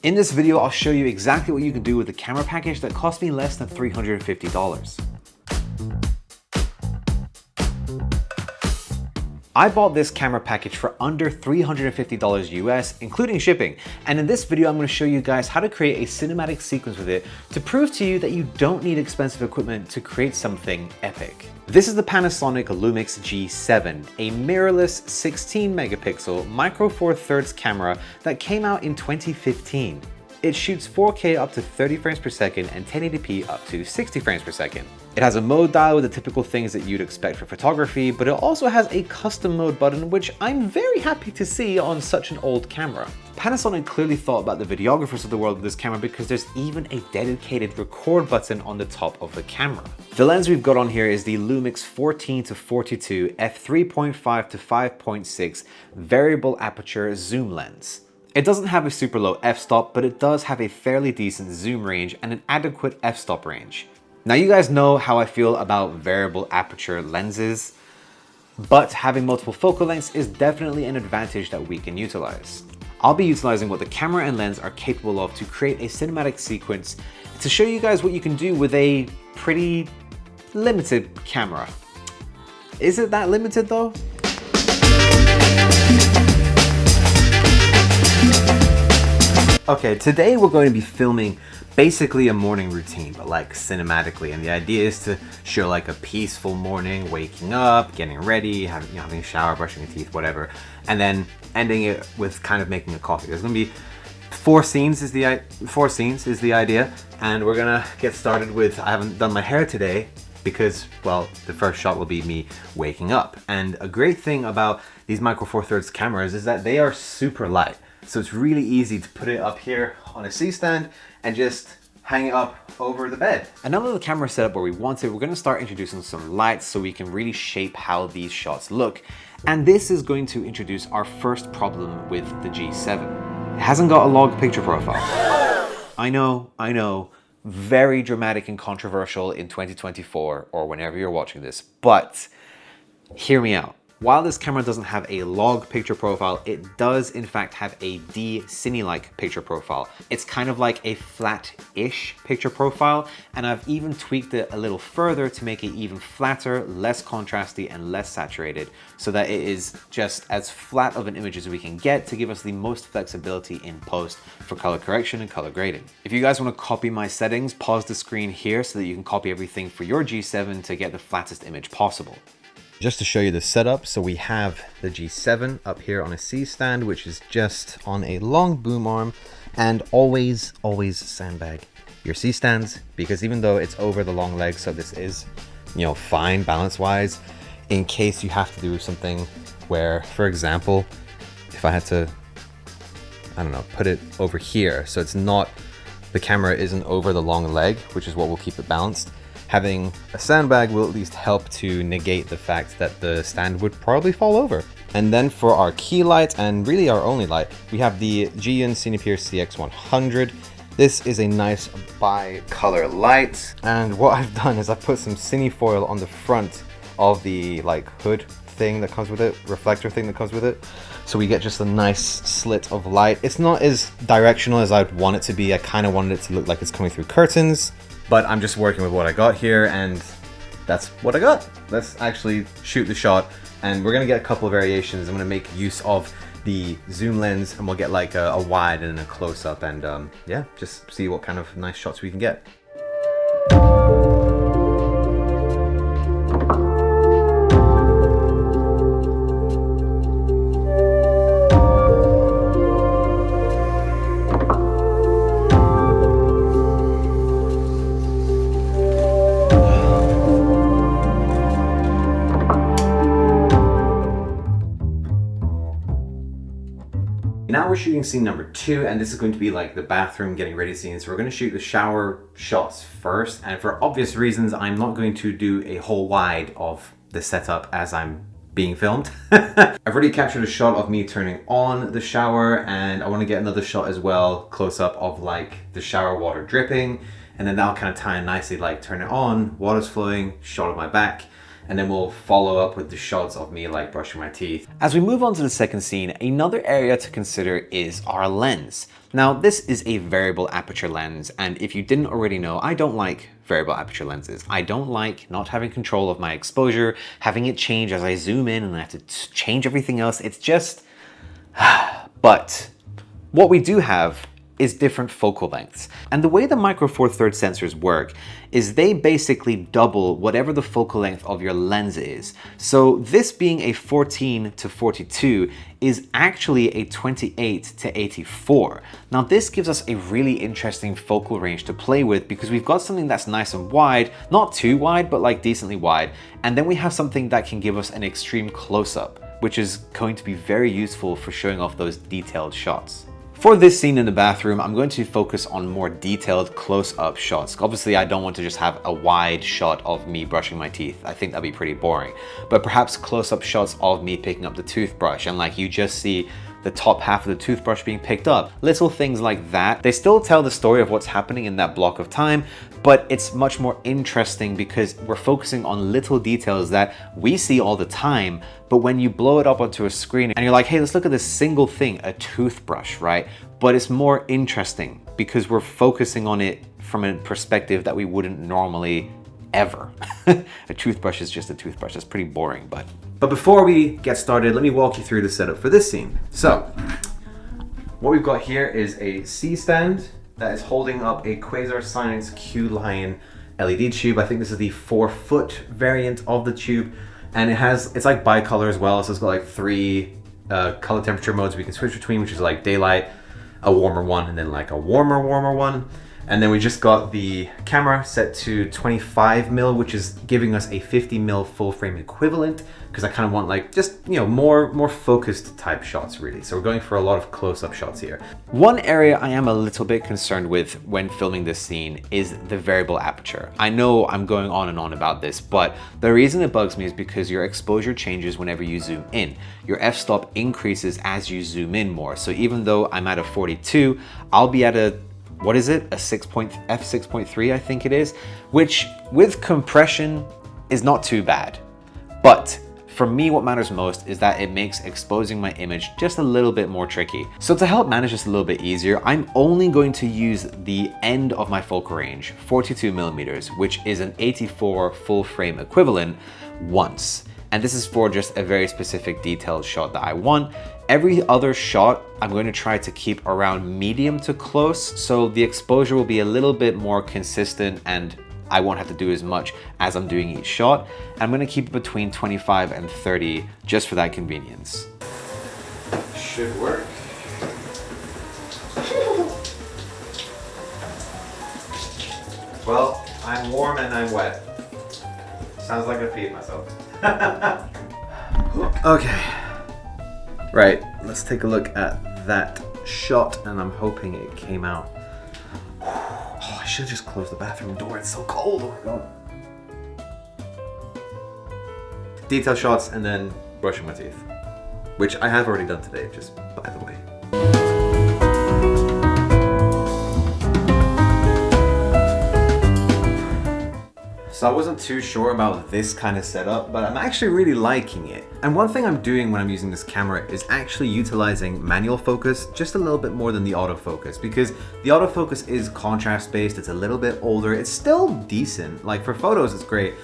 In this video, I'll show you exactly what you can do with a camera package that cost me less than $350. I bought this camera package for under $350 US, including shipping. And in this video, I'm going to show you guys how to create a cinematic sequence with it to prove to you that you don't need expensive equipment to create something epic. This is the Panasonic Lumix G7, a mirrorless 16 megapixel micro four thirds camera that came out in 2015. It shoots 4K up to 30 frames per second and 1080p up to 60 frames per second. It has a mode dial with the typical things that you'd expect for photography, but it also has a custom mode button, which I'm very happy to see on such an old camera. Panasonic clearly thought about the videographers of the world with this camera because there's even a dedicated record button on the top of the camera. The lens we've got on here is the Lumix 14-42 f3.5 to 5.6 variable aperture zoom lens. It doesn't have a super low f-stop, but it does have a fairly decent zoom range and an adequate f-stop range. Now you guys know how I feel about variable aperture lenses, but having multiple focal lengths is definitely an advantage that we can utilize. I'll be utilizing what the camera and lens are capable of to create a cinematic sequence to show you guys what you can do with a pretty limited camera. Is it that limited though? Okay, today we're going to be filming basically a morning routine, but like cinematically. And the idea is to show like a peaceful morning, waking up, getting ready, having a shower, brushing your teeth, whatever. And then ending it with kind of making a coffee. There's gonna be four scenes is the idea. And we're gonna get started with, I haven't done my hair today because, well, the first shot will be me waking up. And a great thing about these Micro Four Thirds cameras is that they are super light. So it's really easy to put it up here on a C-stand and just hang it up over the bed. And now that the camera is set up where we want it, we're gonna start introducing some lights so we can really shape how these shots look. And this is going to introduce our first problem with the G7. It hasn't got a log picture profile. I know, very dramatic and controversial in 2024 or whenever you're watching this, but hear me out. While this camera doesn't have a log picture profile, it does in fact have a D-Cine-like picture profile. It's kind of like a flat-ish picture profile, and I've even tweaked it a little further to make it even flatter, less contrasty, and less saturated, so that it is just as flat of an image as we can get to give us the most flexibility in post for color correction and color grading. If you guys want to copy my settings, pause the screen here so that you can copy everything for your G7 to get the flattest image possible. Just to show you the setup, so we have the G7 up here on a C-stand, which is just on a long boom arm, and always sandbag your C-stands, because even though it's over the long leg, so this is, fine balance-wise, in case you have to do something where, for example, if I had to, put it over here, so it's not, the camera isn't over the long leg, which is what will keep it balanced. Having a sandbag will at least help to negate the fact that the stand would probably fall over. And then for our key light, and really our only light, we have the Giyun Cinepeer CX100. This is a nice bi-color light. And what I've done is I put some cinefoil on the front of the hood thing that comes with it, reflector thing that comes with it. So we get just a nice slit of light. It's not as directional as I'd want it to be. I kind of wanted it to look like it's coming through curtains. But I'm just working with what I got here, and that's what I got. Let's actually shoot the shot, and we're gonna get a couple of variations. I'm gonna make use of the zoom lens, and we'll get like a wide and a close-up, and yeah, just see what kind of nice shots we can get. Now we're shooting scene number 2, and this is going to be like the bathroom getting ready scene. So we're going to shoot the shower shots first, and for obvious reasons, I'm not going to do a whole wide of the setup as I'm being filmed. I've already captured a shot of me turning on the shower, and I want to get another shot as well, close up of like the shower water dripping, and then that'll kind of tie in nicely, like turn it on, water's flowing, shot of my back, and then we'll follow up with the shots of me like brushing my teeth. As we move on to the second scene, another area to consider is our lens. Now, this is a variable aperture lens, and if you didn't already know, I don't like variable aperture lenses. I don't like not having control of my exposure, having it change as I zoom in and I have to change everything else. It's just, but what we do have is different focal lengths. And the way the Micro Four Thirds sensors work is they basically double whatever the focal length of your lens is. So this being a 14 to 42 is actually a 28 to 84. Now this gives us a really interesting focal range to play with because we've got something that's nice and wide, not too wide, but like decently wide. And then we have something that can give us an extreme close-up, which is going to be very useful for showing off those detailed shots. For this scene in the bathroom, I'm going to focus on more detailed close-up shots. Obviously, I don't want to just have a wide shot of me brushing my teeth. I think that'd be pretty boring. But perhaps close-up shots of me picking up the toothbrush and like you just see the top half of the toothbrush being picked up. Little things like that. They still tell the story of what's happening in that block of time, but it's much more interesting because we're focusing on little details that we see all the time, but when you blow it up onto a screen and you're like, hey, let's look at this single thing, a toothbrush, right? But it's more interesting because we're focusing on it from a perspective that we wouldn't normally ever. A toothbrush is just a toothbrush. That's pretty boring, but before we get started, let me walk you through the setup for this scene. So, what we've got here is a C-stand that is holding up a Quasar Science Q-Line LED tube. I think this is the 4-foot variant of the tube, and it's like bicolor as well, so it's got like 3 color temperature modes we can switch between, which is like daylight, a warmer one, and then like a warmer one. And then we just got the camera set to 25mm, which is giving us a 50mm full frame equivalent, because I kind of want like just, you know, more focused type shots really. So we're going for a lot of close-up shots here. One area I am a little bit concerned with when filming this scene is the variable aperture. I know I'm going on and on about this, but the reason it bugs me is because your exposure changes whenever you zoom in. Your f-stop increases as you zoom in more. So even though I'm at a 42, I'll be at a what is it? f6.3, I think it is, which with compression is not too bad. But for me, what matters most is that it makes exposing my image just a little bit more tricky. So to help manage this a little bit easier, I'm only going to use the end of my focal range, 42mm, which is an 84 full frame equivalent once. And this is for just a very specific detailed shot that I want. Every other shot, I'm going to try to keep around medium to close, so the exposure will be a little bit more consistent and I won't have to do as much as I'm doing each shot. I'm going to keep it between 25 and 30 just for that convenience. Should work. Well, I'm warm and I'm wet. Sounds like I peed myself. Okay. Right, let's take a look at that shot, and I'm hoping it came out. Oh, I should have just closed the bathroom door. It's so cold. Oh my god. Detail shots and then brushing my teeth, which I have already done today, just by the way. So I wasn't too sure about this kind of setup, but I'm actually really liking it. And one thing I'm doing when I'm using this camera is actually utilizing manual focus just a little bit more than the autofocus, because the autofocus is contrast based, it's a little bit older, it's still decent. Like for photos, it's great.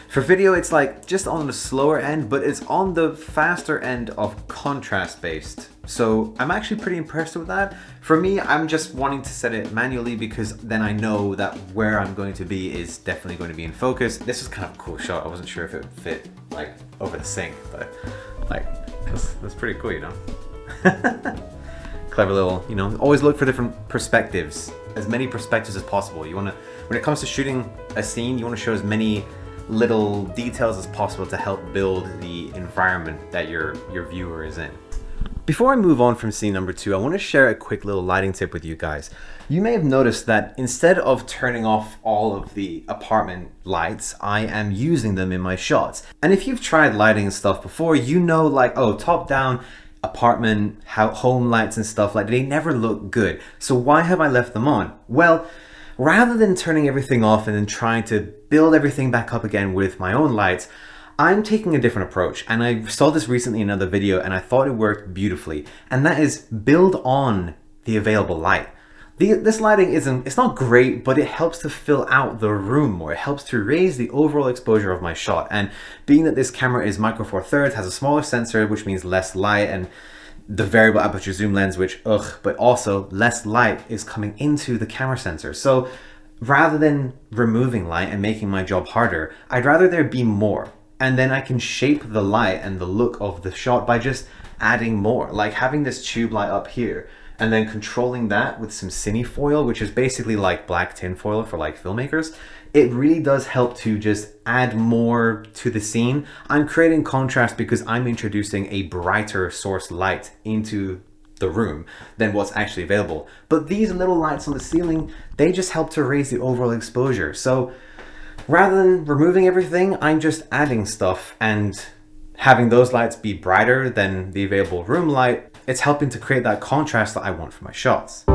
For video, it's like just on the slower end, but it's on the faster end of contrast based. So I'm actually pretty impressed with that. For me, I'm just wanting to set it manually because then I know that where I'm going to be is definitely going to be in focus. This is kind of a cool shot. I wasn't sure if it would fit like over the sink, but like that's pretty cool, you know? Clever little, you know, always look for different perspectives, as many perspectives as possible. You want to, when it comes to shooting a scene, you want to show as many little details as possible to help build the environment that your viewer is in. Before I move on from scene number 2, I want to share a quick little lighting tip with you guys. You may have noticed that instead of turning off all of the apartment lights, I am using them in my shots. And if you've tried lighting and stuff before, you know, like, oh, top down apartment, home lights and stuff, like they never look good. So why have I left them on? Well, rather than turning everything off and then trying to build everything back up again with my own lights, I'm taking a different approach, and I saw this recently in another video and I thought it worked beautifully, and that is build on the available light. This lighting it's not great, but it helps to fill out the room more. It helps to raise the overall exposure of my shot. And being that this camera is micro four thirds, has a smaller sensor, which means less light, and the variable aperture zoom lens, which but also less light is coming into the camera sensor. So rather than removing light and making my job harder, I'd rather there be more. And then I can shape the light and the look of the shot by just adding more, like having this tube light up here and then controlling that with some cine foil, which is basically like black tin foil for like filmmakers. It really does help to just add more to the scene. I'm creating contrast because I'm introducing a brighter source light into the room than what's actually available. But these little lights on the ceiling, they just help to raise the overall exposure. So rather than removing everything, I'm just adding stuff and having those lights be brighter than the available room light. It's helping to create that contrast that I want for my shots.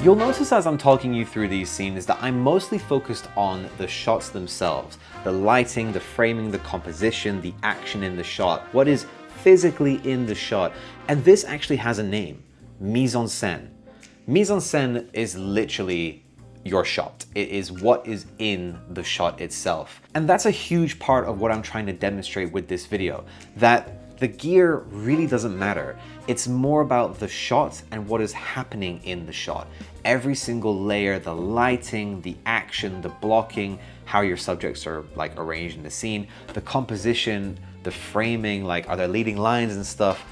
You'll notice as I'm talking you through these scenes that I'm mostly focused on the shots themselves, the lighting, the framing, the composition, the action in the shot, what is physically in the shot. And this actually has a name, mise en scène. Mise en scène is literally your shot. It is what is in the shot itself. And that's a huge part of what I'm trying to demonstrate with this video, that the gear really doesn't matter. It's more about the shot and what is happening in the shot. Every single layer, the lighting, the action, the blocking, how your subjects are like arranged in the scene, the composition, the framing, like are there leading lines and stuff?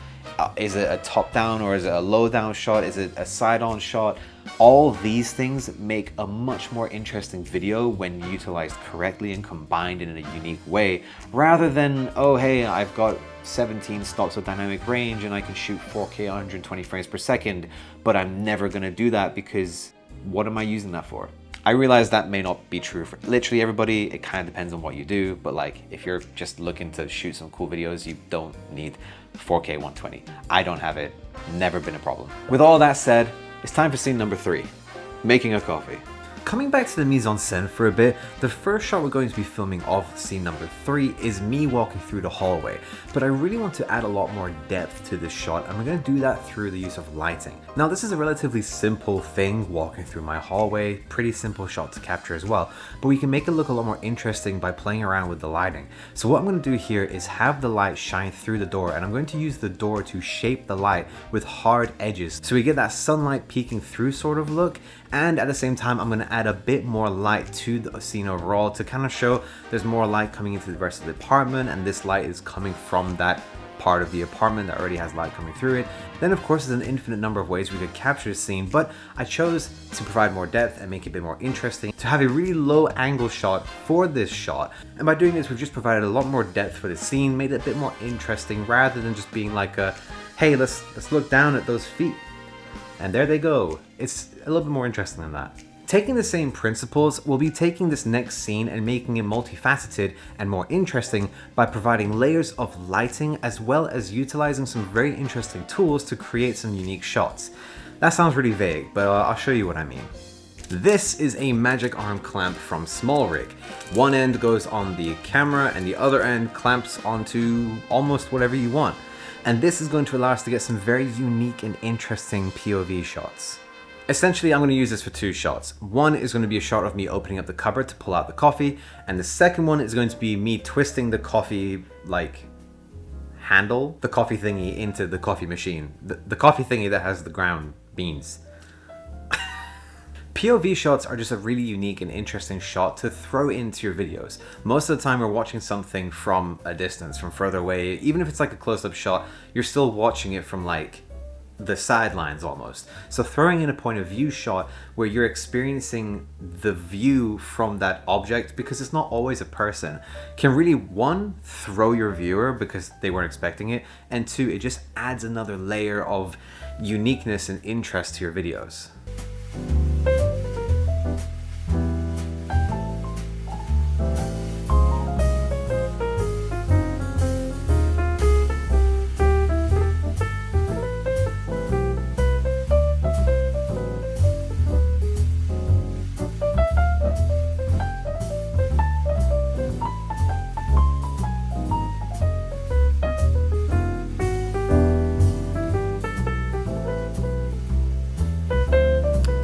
Is it a top down or is it a low down shot? Is it a side on shot? All these things make a much more interesting video when utilized correctly and combined in a unique way, rather than, oh hey, I've got 17 stops of dynamic range and I can shoot 4K 120 frames per second, but I'm never gonna do that because what am I using that for? I realize that may not be true for literally everybody. It kind of depends on what you do, but like if you're just looking to shoot some cool videos, you don't need 4K 120. I don't have it, never been a problem. With all that said, it's time for scene number 3, making a coffee. Coming back to the mise en scène for a bit, the first shot we're going to be filming of scene number 3 is me walking through the hallway, but I really want to add a lot more depth to this shot, and we're going to do that through the use of lighting. Now this is a relatively simple thing, walking through my hallway, pretty simple shot to capture as well, but we can make it look a lot more interesting by playing around with the lighting. So what I'm going to do here is have the light shine through the door, and I'm going to use the door to shape the light with hard edges, so we get that sunlight peeking through sort of look, and at the same time I'm going to add a bit more light to the scene overall to kind of show there's more light coming into the rest of the apartment, and this light is coming from that part of the apartment that already has light coming through it. Then of course there's an infinite number of ways we could capture this scene, but I chose to provide more depth and make it a bit more interesting, to have a really low angle shot for this shot. And by doing this, we've just provided a lot more depth for the scene, made it a bit more interesting rather than just being like a, hey, let's look down at those feet and there they go. It's a little bit more interesting than that. Taking the same principles, we'll be taking this next scene and making it multifaceted and more interesting by providing layers of lighting as well as utilizing some very interesting tools to create some unique shots. That sounds really vague, but I'll show you what I mean. This is a magic arm clamp from SmallRig. One end goes on the camera and the other end clamps onto almost whatever you want. And this is going to allow us to get some very unique and interesting POV shots. Essentially, I'm going to use this for 2 shots. One is going to be a shot of me opening up the cupboard to pull out the coffee, and the second one is going to be me twisting the coffee, like, handle, the coffee thingy into the coffee machine. The coffee thingy that has the ground beans. POV shots are just a really unique and interesting shot to throw into your videos. Most of the time we're watching something from a distance, from further away. Even if it's like a close-up shot, you're still watching it from like the sidelines almost. So throwing in a point of view shot where you're experiencing the view from that object, because it's not always a person, can really, one, throw your viewer because they weren't expecting it, and two, it just adds another layer of uniqueness and interest to your videos.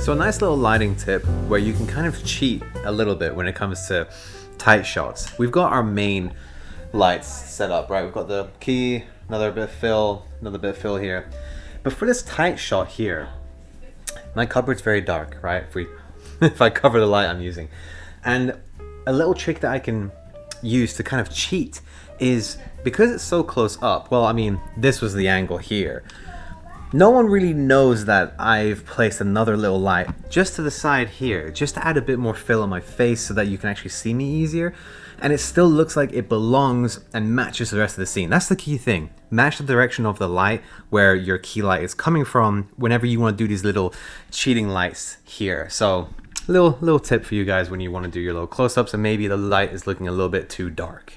So a nice little lighting tip where you can kind of cheat a little bit when it comes to tight shots. We've got our main lights set up, right? We've got the key, another bit of fill, another bit of fill here. But for this tight shot here, my cupboard's very dark, right? If I cover the light I'm using. And a little trick that I can use to kind of cheat is, because it's so close up, well, I mean, this was the angle here. No one really knows that I've placed another little light just to the side here, just to add a bit more fill on my face so that you can actually see me easier. And it still looks like it belongs and matches the rest of the scene. That's the key thing. Match the direction of the light where your key light is coming from whenever you want to do these little cheating lights here. So little tip for you guys when you want to do your little close-ups and maybe the light is looking a little bit too dark.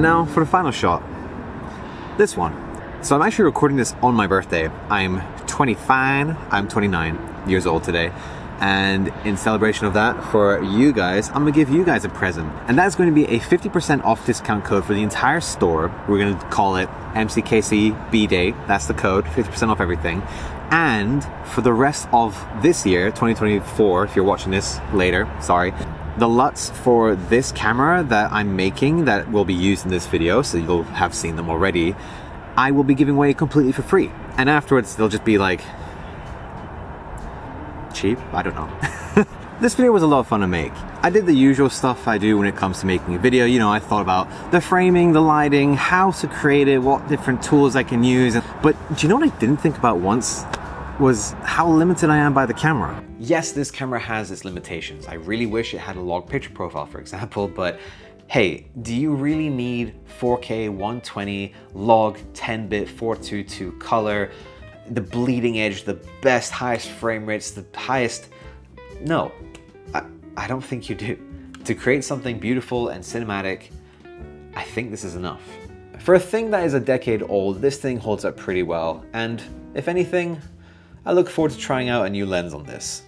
now for the final shot. This one. So I'm actually recording this on my birthday. I'm 29 years old today. And in celebration of that, for you guys, I'm gonna give you guys a present. And that's going to be a 50% off discount code for the entire store. We're gonna call it MCKC B-Day. That's the code, 50% off everything. And for the rest of this year, 2024, if you're watching this later, sorry, the LUTs for this camera that I'm making that will be used in this video, so you'll have seen them already, I will be giving away completely for free. And afterwards, they'll just be like, cheap? I don't know. This video was a lot of fun to make. I did the usual stuff I do when it comes to making a video. You know, I thought about the framing, the lighting, how to create it, what different tools I can use. But do you know what I didn't think about once? was how limited I am by the camera. Yes, this camera has its limitations. I really wish it had a log picture profile, for example, but hey, do you really need 4K 120 log 10-bit 422 color, the bleeding edge, the best, highest frame rates, the highest? No, I don't think you do. To create something beautiful and cinematic, I think this is enough. For a thing that is a decade old, this thing holds up pretty well, and if anything, I look forward to trying out a new lens on this.